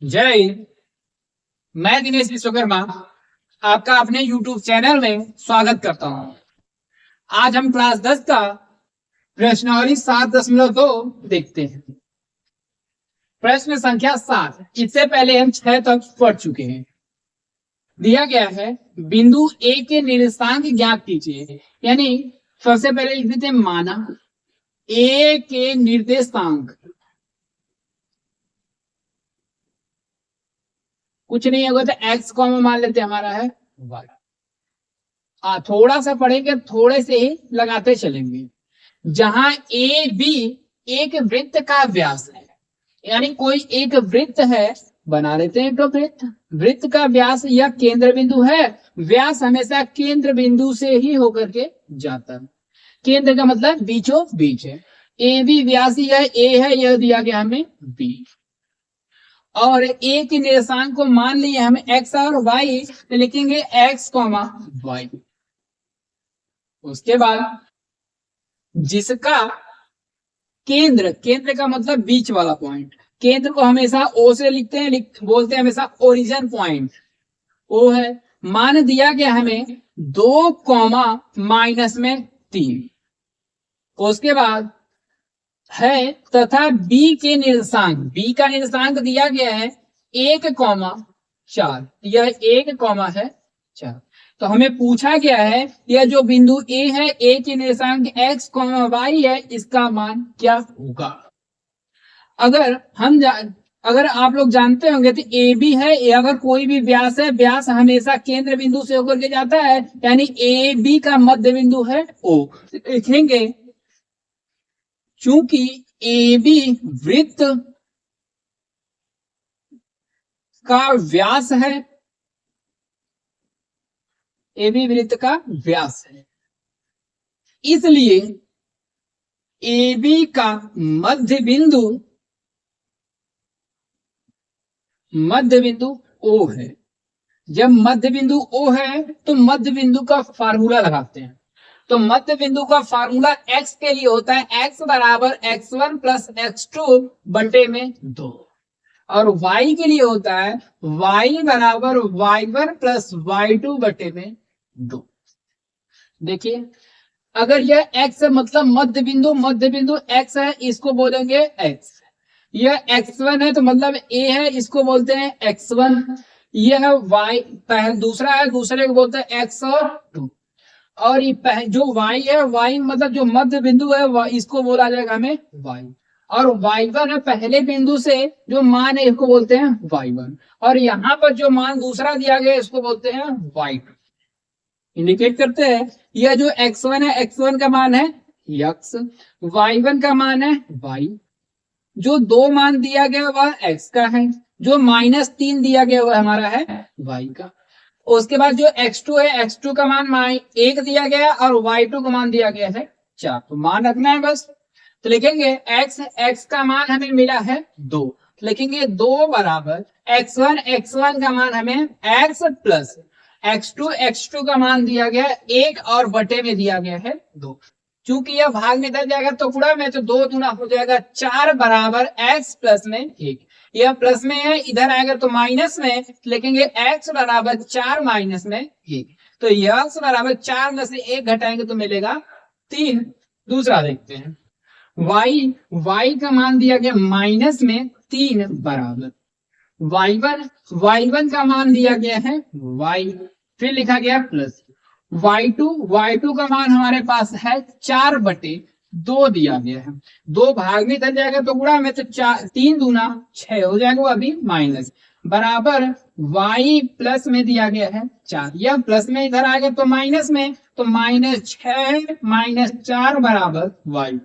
जय हिंद। मैं दिनेश विश्वकर्मा आपका अपने YouTube चैनल में स्वागत करता हूं। आज हम क्लास 10 का प्रश्नावली 7.2 देखते हैं। प्रश्न संख्या 7। इससे पहले हम 6 तक पढ़ चुके हैं। दिया गया है बिंदु ए के निर्देशांक ज्ञात कीजिए। यानी सबसे पहले लिख देते हैं माना ए के निर्देशांक। कुछ नहीं होगा तो एक्स कॉमा मान लेते हमारा है वाई। थोड़ा सा पढ़ेंगे, थोड़े से ही लगाते चलेंगे। जहां ए बी एक वृत्त का व्यास है, यानी कोई एक वृत्त है, बना लेते हैं तो वृत्त का व्यास या केंद्र बिंदु है। व्यास हमेशा केंद्र बिंदु से ही होकर के जाता है। केंद्र का मतलब बीचों बीच है। ए बी व्यास यह ए है, यह दिया गया हमें बी। और ए के निर्देशांक को मान लिए हम एक्स और वाई, तो लिखेंगे एक्स कॉमा वाई। उसके बाद जिसका केंद्र, केंद्र का मतलब बीच वाला पॉइंट, केंद्र को हमेशा ओ से लिखते हैं, बोलते हैं हमेशा ओरिजिन पॉइंट, ओ है। मान दिया गया हमें 2 कॉमा माइनस में 3। उसके बाद है तथा बी के निर्देशांक, बी का निर्देशांक दिया गया है 1 कॉमा 4। यह 1 कॉमा है 4। तो हमें पूछा गया है यह जो बिंदु ए है, ए के निर्देशांक x कॉमा वाई है, इसका मान क्या होगा। अगर आप लोग जानते होंगे तो ए बी है, अगर कोई भी व्यास है, व्यास हमेशा केंद्र बिंदु से होकर के जाता है, यानी ए बी का मध्य बिंदु है ओ। लिखेंगे चूंकि ए बी वृत्त का व्यास है, ए बी वृत्त का व्यास है, इसलिए ए बी का मध्य बिंदु ओ है। जब मध्य बिंदु ओ है तो मध्य बिंदु का फार्मूला लगाते हैं। तो मध्य बिंदु का फार्मूला x के लिए होता है x बराबर x1 प्लस x2 बटे में 2, और y के लिए होता है y बराबर y1 प्लस y2 बटे में 2। देखिए अगर यह x मतलब मध्य बिंदु x है, इसको बोलेंगे x। यह x1 है तो मतलब a है, इसको बोलते हैं x1। यह y दूसरा है, दूसरे को बोलते हैं x2। और ये जो y है, y मतलब जो मध्य बिंदु है, इसको बोला जाएगा हमें y। और y1 है पहले बिंदु से जो मान है, इसको बोलते हैं y1। और यहाँ पर जो मान दूसरा दिया गया इसको बोलते हैं y2। इंडिकेट करते हैं यह जो x1 है, x1 का मान है x, y1 का मान है y। जो 2 मान दिया गया वह x का है, जो -3 दिया गया वह हमारा है y का। उसके बाद जो x2 है, x2 का मान 1 दिया गया और y2 का मान दिया गया है 4। तो मान रखना है बस। तो लिखेंगे x का मान हमें मिला है 2, तो लिखेंगे 2 बराबर x1 का मान हमें x प्लस x2 का मान दिया गया 1 और बटे में दिया गया है 2। चूंकि यह भाग में इधर जाएगा तो गुणा में, तो 2 दूना हो जाएगा 4 बराबर x प्लस में 1। यह प्लस में है, इधर आएगा तो माइनस में, लिखेंगे x बराबर 4 माइनस में 1। तो x बराबर 4 में से 1 घटाएंगे तो मिलेगा 3। दूसरा देखते हैं y का मान दिया गया माइनस में 3 बराबर y1 का मान दिया गया है y, फिर लिखा गया प्लस y2 का मान हमारे पास है 4 बटे 2 दिया गया है। 2 भाग में इधर जाएगा तो गुणा में, तो 3 दूना 6 हो जाएगा, वो अभी माइनस बराबर y प्लस में दिया गया है 4। यह प्लस में इधर आ गया तो माइनस में, तो -6 - 4 बराबर y।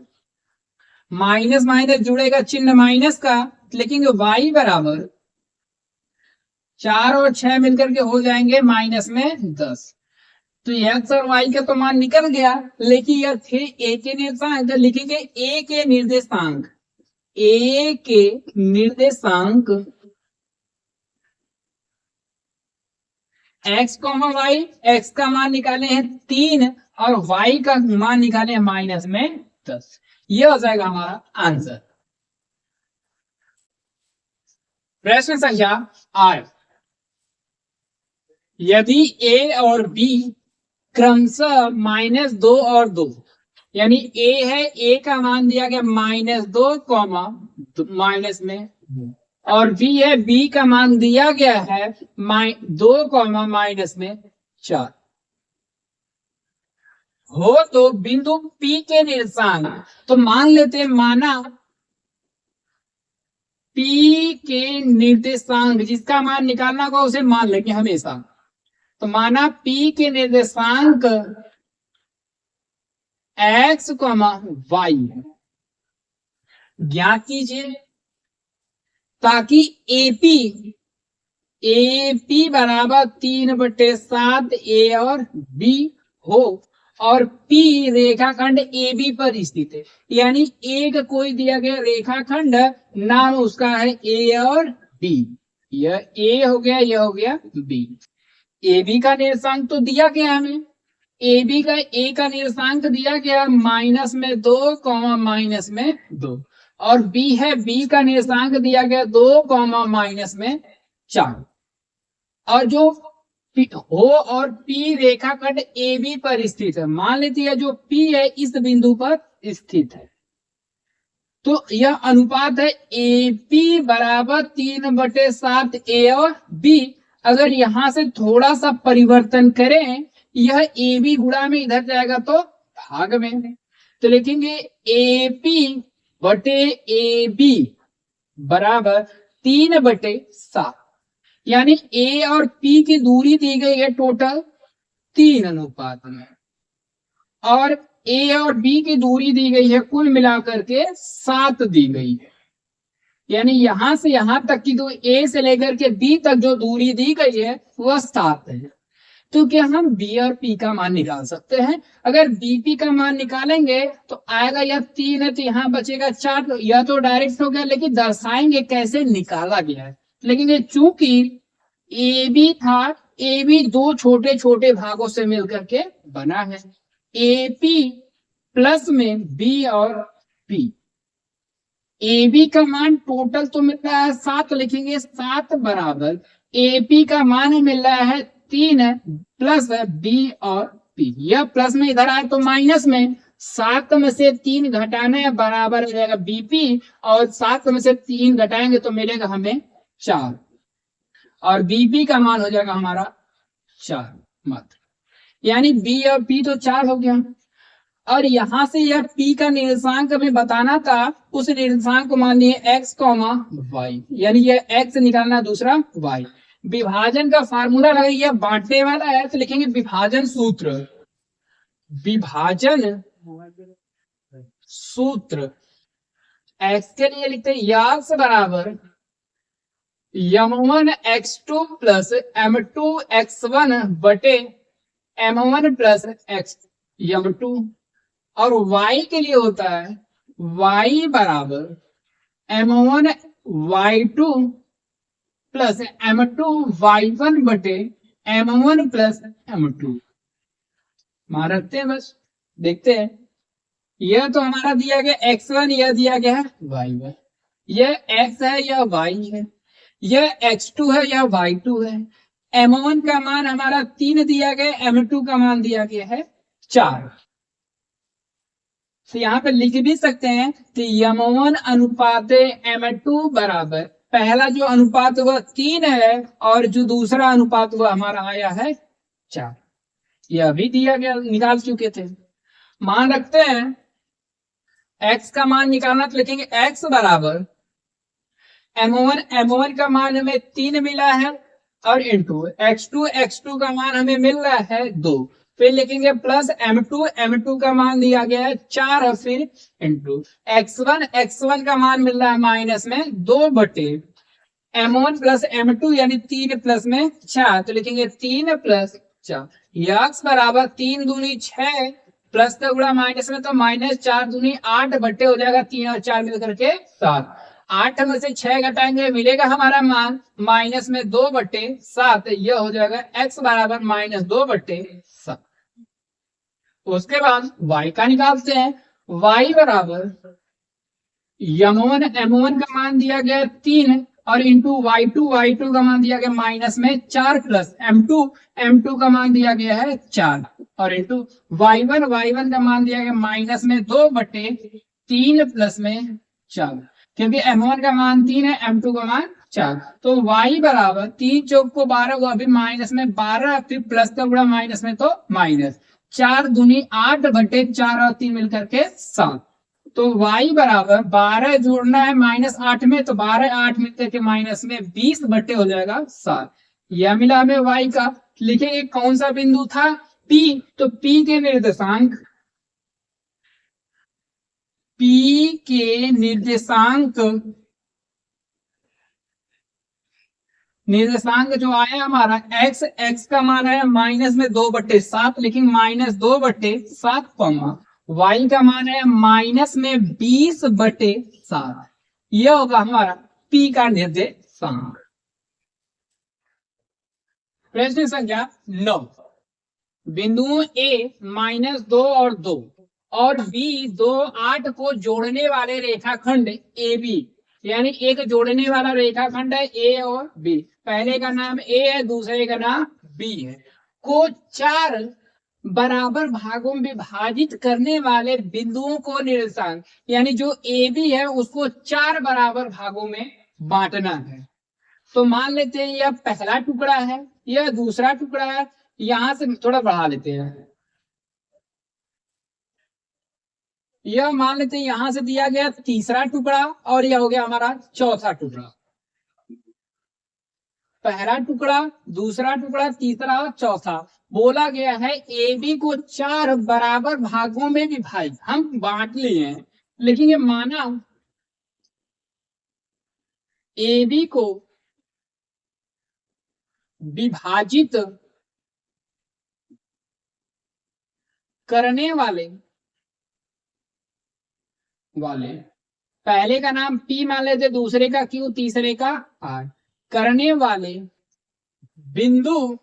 माइनस माइनस जुड़ेगा चिन्ह माइनस का, लिखेंगे y बराबर 4 और 6 मिलकर के हो जाएंगे माइनस में 10। तो x और y का तो मान निकल गया, लेकिन यह थे a के निर्देशांक। लिखेंगे a के निर्देशांक x, y, x का मान निकाले हैं 3 और y का मान निकाले हैं माइनस में 10। यह हो जाएगा हमारा आंसर। प्रश्न संख्या 8, यदि ए और बी क्रमशः -2 और 2, यानी ए है, ए का मान दिया गया -2 कॉमा माइनस में, और बी है, बी का मान दिया गया है 2 कॉमा माइनस में 4 हो, तो बिंदु P के निर्देशांक, तो मान लेते हैं, माना P के निर्देशांक जिसका मान निकालना होगा उसे मान लेंगे हमेशा, तो माना P के निर्देशांक x, y ज्ञात कीजिए, ताकि AP बराबर 3/7 A और B हो, और P रेखाखंड AB पर स्थित है, यानी एक कोई दिया गया रेखाखंड, नाम उसका है A और B, यह A हो गया, यह हो गया B। AB का निर्देशांक तो दिया गया हमें, AB का A का निर्देशांक दिया गया -2 कॉमा माइनस में 2, और B है, B का निर्देशांक दिया गया 2 कॉमा माइनस में 4, और जो हो और P रेखाखंड AB पर स्थित है, मान लेती है जो P है इस बिंदु पर स्थित है, तो यह अनुपात है AP बराबर 3/7 A और B। अगर यहां से थोड़ा सा परिवर्तन करें, यह AB गुणा में इधर जाएगा तो भाग में, तो लिखेंगे AP बटे AB बराबर 3/7, यानी A और P की दूरी दी गई है टोटल 3 अनुपात में, और A और B की दूरी दी गई है कुल मिलाकर के 7 दी गई है, यानी यहां से यहां तक की A से लेकर के B तक जो दूरी दी गई है वह 7 है। तो क्या हम B और P का मान निकाल सकते हैं? अगर BP का मान निकालेंगे तो आएगा, यह 3 है तो यहाँ बचेगा 4, तो यह तो डायरेक्ट हो गया, लेकिन दर्शाएंगे कैसे निकाला गया है। लेकिन चूंकि AB था, AB 2 छोटे छोटे भागों से मिलकर के बना है, AP प्लस में B और P। AB का मान टोटल तो मिल रहा है 7, लिखेंगे 7 बराबर AP का मान मिल रहा है 3 प्लस B और P, यह प्लस में इधर आए तो माइनस में, 7 में से 3 घटाना है, बराबर हो जाएगा BP, और 7 में से 3 घटाएंगे तो मिलेगा हमें 4, और BP का मान हो जाएगा हमारा 4 मात्र, यानी B और P तो 4 हो गया। और यहां से यह P का निर्देशांक हमें बताना था, उस निर्देशांक को मान लिए x, y, यानी यह x निकालना, दूसरा y। विभाजन का फार्मूला लगा, यह बांटने वाला है, तो लिखेंगे विभाजन सूत्र, विभाजन सूत्र x के लिए लिखते हैं x बराबर m1 x2 plus m2 x1 बटे m1 प्लस x m2, और y के लिए होता है y बराबर m1 y2 plus m2 y1 बटे m1 प्लस m2। मान रखते हैं, बस देखते हैं, यह तो हमारा दिया गया x1, यह दिया गया है y1, यह x है, यह y है, यह x2 है, यह y2 है, m1 का मान हमारा 3 दिया गया, m2 का मान दिया गया है 4। तो यहाँ पे लिख भी सकते हैं कि m1 अनुपात m2 बराबर, पहला जो अनुपात वह 3 है, और जो दूसरा अनुपात वह हमारा आया है 4, यह भी दिया गया, निकाल चुके थे। मान रखते हैं x का मान निकालना, तो लिखेंगे x बराबर m1 का मान हमें 3 मिला है, और इंटू x2 का मान हमें मिल रहा है 2, फिर लिखेंगे प्लस m2 का मान दिया गया है 4, और फिर इंटू x1 का मान मिल रहा है माइनस में 2 बटे m1 प्लस m2, यानी 3 प्लस में 4, तो लिखेंगे 3 प्लस 4, x बराबर 3 दूनी 6 प्लस का गुणा माइनस में, तो माइनस 4 दूनी 8 बटे हो जाएगा 3 और 4 मिलकर के 7, 8 में से 6 घटाएंगे, मिलेगा हमारा मान माइनस में 2 बटे 7, यह हो जाएगा x बराबर -2 बटे 7। उसके बाद y का निकालते हैं, y बराबर m1 का मान दिया गया 3 और इंटू y2 का मान दिया गया माइनस में 4 प्लस m2 का मान दिया गया है 4 और इंटू y1 का मान दिया गया माइनस में 2/3 प्लस में 4 क्योंकि m1 का मान 3 है m2 का मान 4 तो y बराबर 3 चौक को 12 हुआ अभी माइनस में 12 फिर प्लस का गुणा माइनस में तो माइनस 4 दूनी 8/4 और 3 मिलकर के 7 तो y बराबर 12 जोड़ना है -8 में तो 12 8 मिलकर के माइनस में 20 हो जाएगा 7 यह मिला हमें y का। लिखेंगे कौन सा बिंदु था P तो P के निर्देशांक जो आया हमारा x का मान है माइनस में 2/7 लेकिन -2/7 y का मान है माइनस में 20/7 यह होगा हमारा P का निर्देशांक। प्रश्न संख्या 9 बिंदुओं A -2 और 2 और B 2 8 को जोड़ने वाले रेखाखंड AB यानी एक जोड़ने वाला रेखाखंड है A और B पहले का नाम A है दूसरे का नाम B है को 4 बराबर भागों में विभाजित करने वाले बिंदुओं को निर्देशांक यानी जो AB है उसको 4 बराबर भागों में बांटना है। तो मान लेते हैं यह पहला टुकड़ा है यह दूसरा टुकड़ा है यहां से थोड़ा बढ़ा लेते हैं यह मान लेते हैं यहां से दिया गया तीसरा टुकड़ा और यह हो गया हमारा चौथा टुकड़ा पहला टुकड़ा दूसरा टुकड़ा तीसरा और चौथा बोला गया है ए बी को 4 बराबर भागों में विभाजित हम बांट लिए हैं लेकिन ये माना ए बी को विभाजित करने वाले पहले का नाम P मान लेते दूसरे का Q तीसरे का R करने वाले बिंदु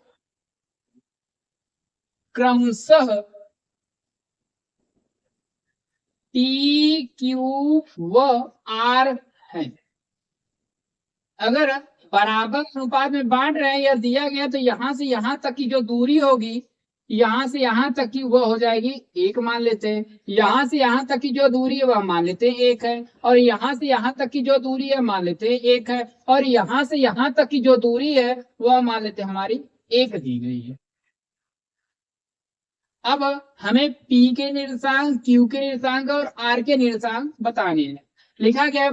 क्रमशः P Q व R है। अगर बराबर अनुपात में बांट रहे हैं या दिया गया तो यहां से यहां तक की जो दूरी होगी यहां से यहां तक की वह हो जाएगी 1 मान लेते हैं यहां से यहां तक की जो दूरी है वह मान लेते हैं 1 है और यहां से यहां तक की जो दूरी है मान लेते हैं 1 है और यहां से यहां तक की जो दूरी है वह मान लेते हैं हमारी 1 दी गई है। अब हमें P के निर्देशांक Q के निर्देशांक और R के निर्देशांक बताने हैं। लिखा गया है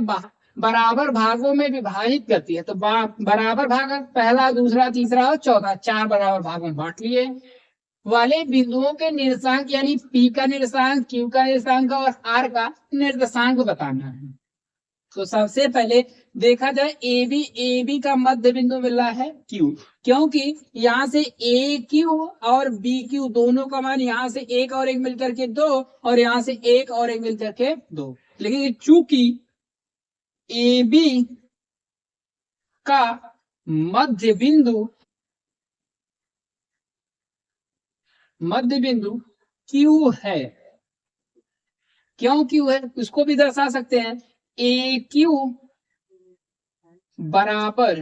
बराबर भागों में विभाजित करती है तो बराबर भाग पहला दूसरा तीसरा और चौथा 4 बराबर भागों में बांट लिए वाले बिंदुओं के निर्देशांक यानी P का निर्देशांक Q का निर्देशांक और R का निर्देशांक बताना है। तो सबसे पहले देखा जाए ए बी का मध्य बिंदु मिल रहा है Q क्योंकि यहाँ से AQ और BQ दोनों का मान यहाँ से 1 और 1 मिलकर के 2 और यहाँ से 1 और 1 मिलकर के 2 लेकिन चूंकि AB का मध्य बिंदु Q है क्यों Q है उसको भी दर्शा सकते हैं AQ बराबर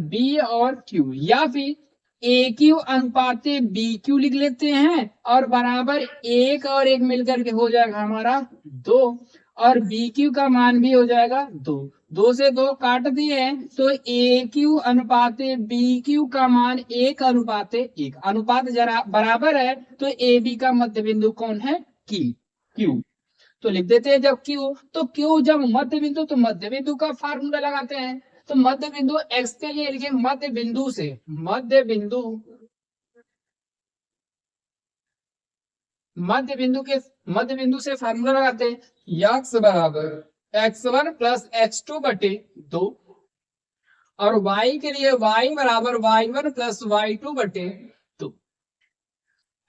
B और Q या फिर AQ अनुपात BQ लिख लेते हैं और बराबर 1 और 1 मिलकर के हो जाएगा हमारा 2 और BQ का मान भी हो जाएगा 2 से 2 काट दिए तो AQ अनुपात BQ का मान 1 अनुपात 1 अनुपात जरा बराबर है तो AB का मध्य बिंदु कौन है Q तो लिख देते हैं जब Q तो Q जब मध्य बिंदु तो मध्य बिंदु का फार्मूला लगाते हैं तो मध्य बिंदु X के लिए लिखे मध्य बिंदु से फार्मूला लगाते हैं x बराबर x1 प्लस x2/2 और y के लिए y बराबर y1 प्लस y2/2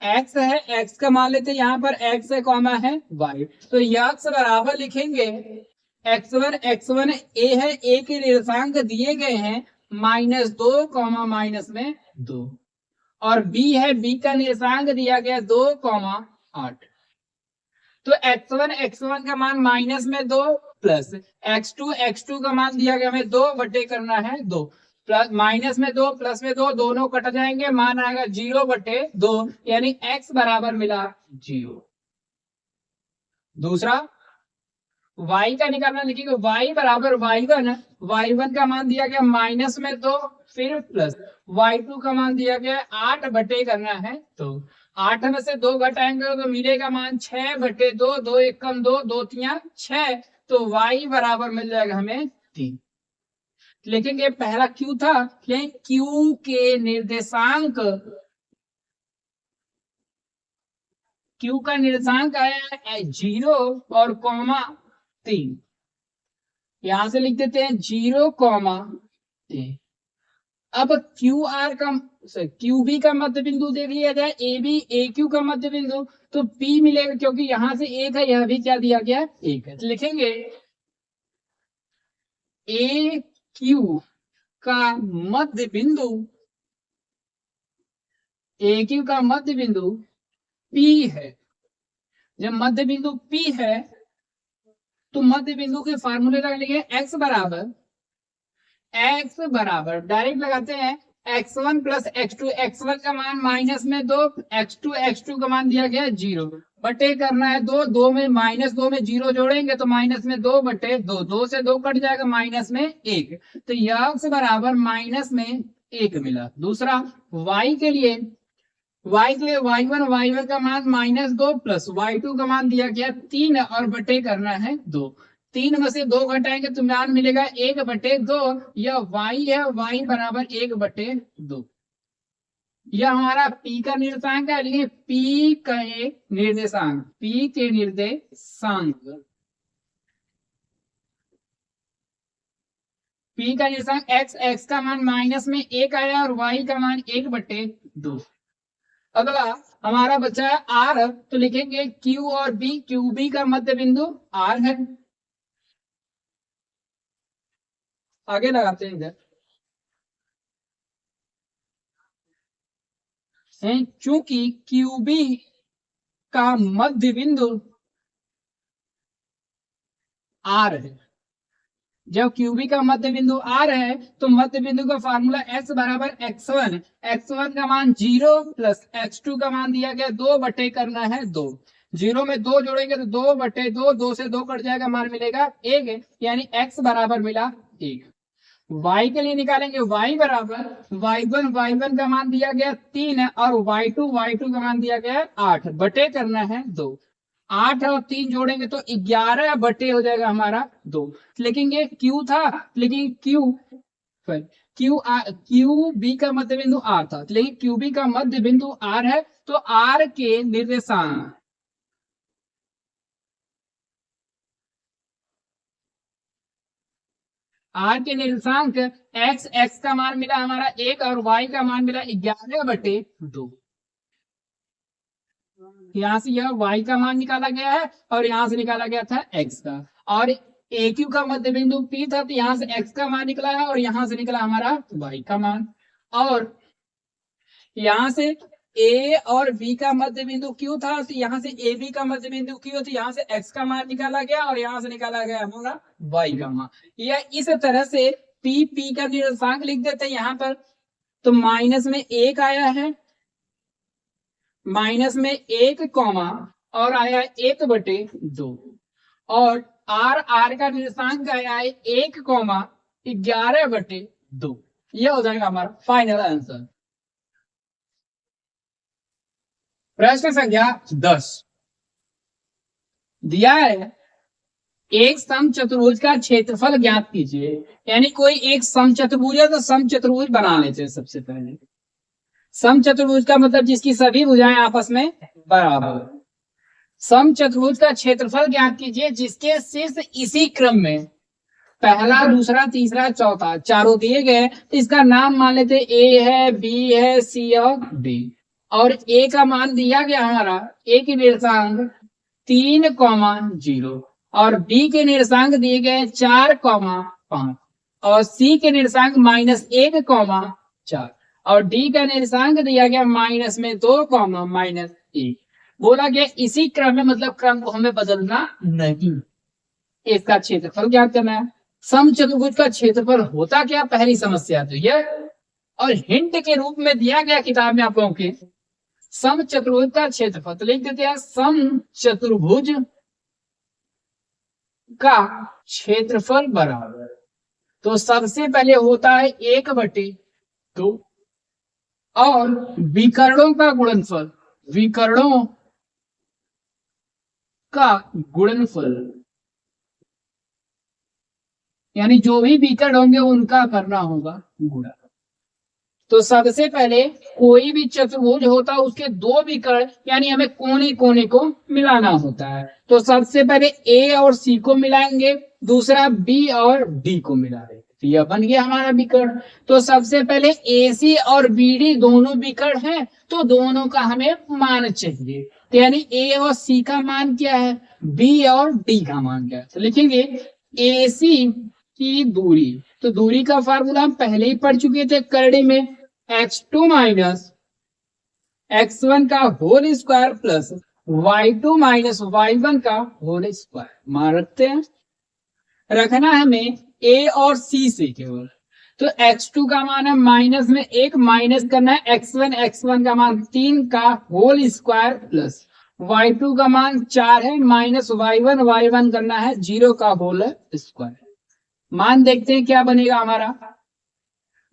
x है x का मान लेते हैं यहाँ पर x है कॉमा है y तो x बराबर लिखेंगे x1 a है a के निर्देशांक दिए गए हैं -2 -2 और b है b का निर्देशांक दिया गया 2 8 तो x1 का मान -2 प्लस x2 का मान दिया गया हमें 2 बटे करना है 2 प्लस माइनस में 2 प्लस में 2 दोनों कट जाएंगे मान आएगा 0/2 यानी x बराबर मिला 0। दूसरा y का निकालना लिखेंगे y बराबर y1 का मान दिया गया माइनस में 2 फिर प्लस y2 का मान दिया गया 8 बटे करना है तो 8 में से 2 घटाएंगे तो मिलेगा मान 6/2 2 एकम 2 2 3 6 तो y बराबर मिल जाएगा हमें 3। लिखेंगे पहला q था q के निर्देशांक q का निर्देशांक आया है 0 और कॉमा 3। यहां से लिख देते हैं 0,3। अब QB का मध्य बिंदु देख लिया जाए AB AQ का मध्य बिंदु तो P मिलेगा क्योंकि यहां से 1 है यह भी क्या दिया गया 1 है तो लिखेंगे AQ का मध्य बिंदु P है। जब मध्य बिंदु P है तो मध्य बिंदु के फार्मूले लगा लेंगे x बराबर डायरेक्ट लगाते हैं x1 प्लस x1 का मान माइनस में 2 x2 का मान दिया गया 0 बटे करना है 2 में माइनस 2 में 0 जोड़ेंगे तो माइनस में 2/2 2 से 2 कट जाएगा माइनस में 1 तो x बराबर माइनस में 1 मिला। दूसरा y के लिए y1 का मान -2 प्लस y2 का मान दिया गया 3 और बटे करना है 2 3 में से 2 घटाएंगे तो मान मिलेगा 1/2 यह y है y बराबर 1/2 यह हमारा p का निर्देशांक है। लेकिन p के निर्देशांक x का मान माइनस में 1 आया और y का मान 1/2। अगला हमारा बचा है R तो लिखेंगे Q और B QB का मध्य बिंदु R है। आगे लगाते हैं इधर चूंकि QB का मध्य बिंदु R है जब QB का मध्य बिंदु R है तो मध्य बिंदु का फार्मूला x बराबर x1 का मान 0 प्लस x2 का मान दिया गया 2 बटे करना है 2 0 में 2 जोड़ेंगे तो 2/2 2 से 2 कट जाएगा मान मिलेगा 1 यानी x बराबर मिला 1। y के लिए निकालेंगे y बराबर y1 का मान दिया गया 3 और y2 का मान दिया गया 8 बटे करना है 2 8 और 3 जोड़ेंगे तो 11 बटे हो जाएगा हमारा 2। लिखेंगे Q था लेकिन QB का मध्य बिंदु R था लेकिन QB का मध्य बिंदु R है तो R के निर्देशांक x का मान मिला हमारा 1 और y का मान मिला 11/2। यहाँ से यह y का मान निकाला गया है और यहाँ से निकाला गया था x का और AQ का मध्य बिंदु P था तो यहाँ से x का मान निकला है और यहाँ से निकला हमारा y का मान और यहाँ से A और B का मध्य बिंदु Q था तो यहाँ से AB का मध्य बिंदु Q तो यहाँ से x का मान निकाला गया और यहाँ से निकाला गया हमारा y का मान। यह इस तरह से P का निर्देशांक लिख देते हैं यहाँ पर तो माइनस में 1 आया है माइनस में 1 कॉमा और आया है 1/2 और R का निर्देशांक आया है 1,11/2। यह हो जाएगा हमारा फाइनल आंसर। प्रश्न संख्या 10 दिया है एक समचतुर्भुज का क्षेत्रफल ज्ञात कीजिए। यानी कोई एक समचतुर्भुज है तो समचतुर्भुज बना लेते हैं। सबसे पहले समचतुर्भुज का मतलब जिसकी सभी भुजाएं आपस में बराबर। समचतुर्भुज का क्षेत्रफल ज्ञात कीजिए जिसके शीर्ष इसी क्रम में पहला दूसरा तीसरा चौथा चारों दिए गए। इसका नाम मान लेते ए है बी है सी और डी और ए का मान दिया गया हमारा ए के निर्देशांक 3,0 और बी के निर्देशांक दिए गए 4,5 और सी के निर्देशांक -1,4 और डी का निर्देशांक दिया गया -2,-1। बोला गया इसी क्रम में मतलब क्रम को हमें बदलना नहीं। इसका क्षेत्रफल ज्ञात करना है। समचतुर्भुज का क्षेत्रफल होता क्या, पहली समस्या तो यह, और हिंट के रूप में दिया गया किताब में आप लोगों के समचतुर्भुज का क्षेत्रफल, तो लिख देते हैं समचतुर्भुज का क्षेत्रफल बराबर, तो सबसे पहले होता है 1/2 और विकर्णों का गुणनफल, विकर्णों का गुणनफल यानी जो भी विकर्ण होंगे उनका करना होगा गुणा। तो सबसे पहले कोई भी चतुर्भुज होता है उसके दो विकर्ण यानी हमें कोने कोने को मिलाना होता है। तो सबसे पहले ए और सी को मिलाएंगे, दूसरा बी और डी को मिलाएंगे, तो यह बन गया हमारा विकर्ण। तो सबसे पहले ए सी और बी डी दोनों विकर्ण हैं, तो दोनों का हमें मान चाहिए। तो यानी ए और सी का मान क्या है, बी और डी का मान क्या है, तो लिखेंगे ए सी की दूरी, तो दूरी का फार्मूला हम पहले ही पढ़ चुके थे करड़ी में, x2 माइनस x1 का whole square plus y2 minus y1 का होल स्क्वायर। मान रखते हैं, रखना है हमें a और c से केवल। तो x2 का मान है माइनस में 1, माइनस करना है x1 का मान 3 का होल स्क्वायर प्लस y2 का मान 4 है, माइनस y1 करना है 0 का होल स्क्वायर। मान देखते हैं क्या बनेगा हमारा,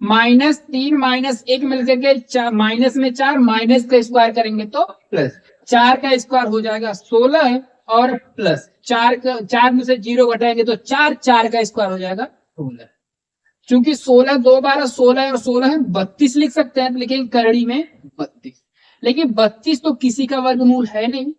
-3 -1 मिलकर के माइनस में 4, माइनस का स्क्वायर करेंगे तो प्लस, 4 का स्क्वायर हो जाएगा 16 और प्लस 4 में से 0 घटाएंगे तो 4 का स्क्वायर हो जाएगा 16। चूंकि 16 2 बार 16 और 16 है 32 लिख सकते हैं, लेकिन करड़ी में 32, लेकिन 32 तो किसी का वर्गमूल है नहीं,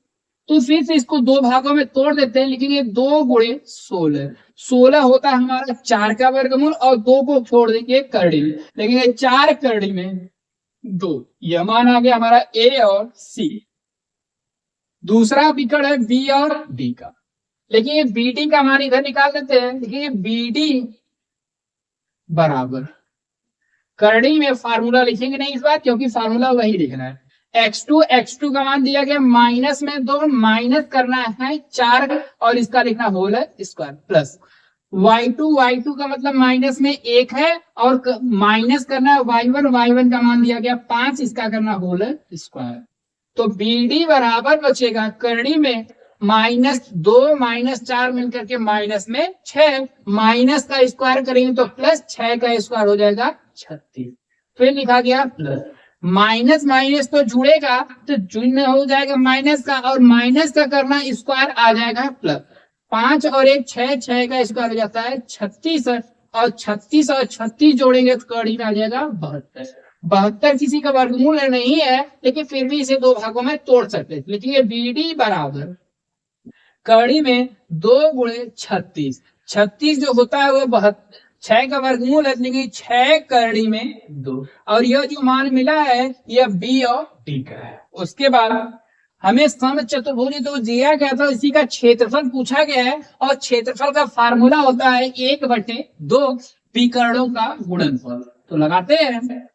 तो फिर से इसको दो भागों में तोड़ देते हैं, लेकिन ये 2 गुणे 16 होता है हमारा 4 का वर्गमूल, और 2 को छोड़ देंगे करड़ी में, लेकिन ये 4 करड़ी में 2, यह मान आ गया हमारा ए और सी। दूसरा विकर्ण है बी और डी का, लेकिन ये बी डी का मान इधर निकाल देते हैं, देखिए बी डी बराबर, करड़ी में फार्मूला लिखेंगे नहीं इस बार, क्योंकि फार्मूला वही लिखना है। x2 का मान दिया गया माइनस में 2, माइनस करना है 4 और इसका लिखना होल स्क्वायर प्लस y2 का मतलब माइनस में 1 है और माइनस करना है y1 का मान दिया गया 5, इसका करना होल स्क्वायर। तो BD बराबर बचेगा करड़ी में -2 -4 मिलकर के माइनस में 6, माइनस का स्क्वायर करेंगे तो प्लस 6 का स्क्वायर हो जाएगा 36। फिर लिखा गया प्लस, माइनस माइनस तो जुड़ेगा तो जुड़ने हो जाएगा माइनस का, और माइनस का करना स्क्वायर आ जाएगा प्लस, 5 और 1 6 का स्क्वायर हो जाता है 36, और 36 जोड़ेंगे तो कड़ी में आ जाएगा 72 किसी का वर्गमूल नहीं है, लेकिन फिर भी इसे दो भागों में तोड़ सकते हैं। लेकिन ये BD बराबर कड़ी में 2 गुणे 36 जो होता है वो 6 का वर्गमूल है, लेकिन 6 करड़ी में 2, और यह जो मान मिला है यह बी और डी का है। उसके बाद हमें समचतुर्भुज तो दिया गया था, इसी का क्षेत्रफल पूछा गया है, और क्षेत्रफल का फार्मूला होता है 1/2 विकर्णों का गुणनफल। तो लगाते हैं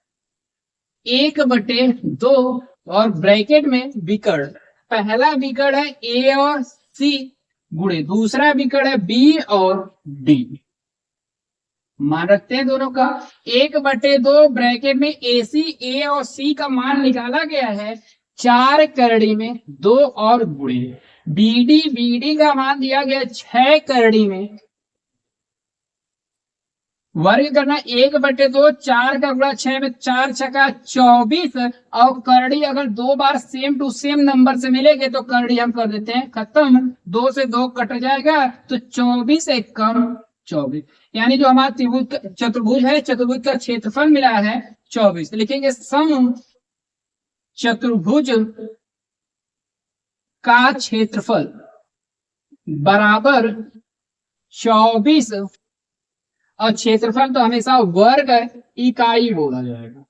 1/2 और ब्रैकेट में विकर्ण, पहला विकर्ण है ए और सी गुणे दूसरा विकर्ण है बी और डी, मान रखते हैं दोनों का। 1/2 ब्रैकेट में ए और सी का मान निकाला गया है 4 करड़ी में 2 और गुणे बीडी का मान दिया गया 6 करड़ी में, वर्ग करना 1/2, 4 का गुणा 6 में 4 छका 24, और करड़ी अगर 2 बार सेम टू सेम नंबर से मिलेंगे तो करड़ी हम कर देते हैं खत्म, 2 से 2 कट जाएगा तो 24 एक कम 24, यानी जो हमारा चतुर्भुज है, चतुर्भुज का क्षेत्रफल मिला है 24। लिखेंगे सम चतुर्भुज का क्षेत्रफल बराबर 24, और क्षेत्रफल तो हमेशा वर्ग इकाई बोला जाएगा।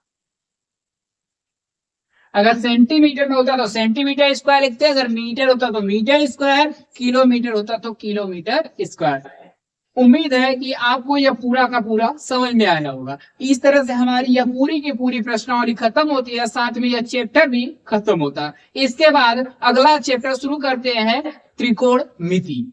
अगर सेंटीमीटर में होता तो सेंटीमीटर स्क्वायर लिखते हैं, अगर मीटर होता तो मीटर स्क्वायर, किलोमीटर होता तो किलोमीटर स्क्वायर। उम्मीद है कि आपको यह पूरा का पूरा समझ में आया होगा। इस तरह से हमारी यह पूरी की पूरी प्रश्नावली खत्म होती है, साथ में यह चैप्टर भी खत्म होता है। इसके बाद अगला चैप्टर शुरू करते हैं त्रिकोणमिति।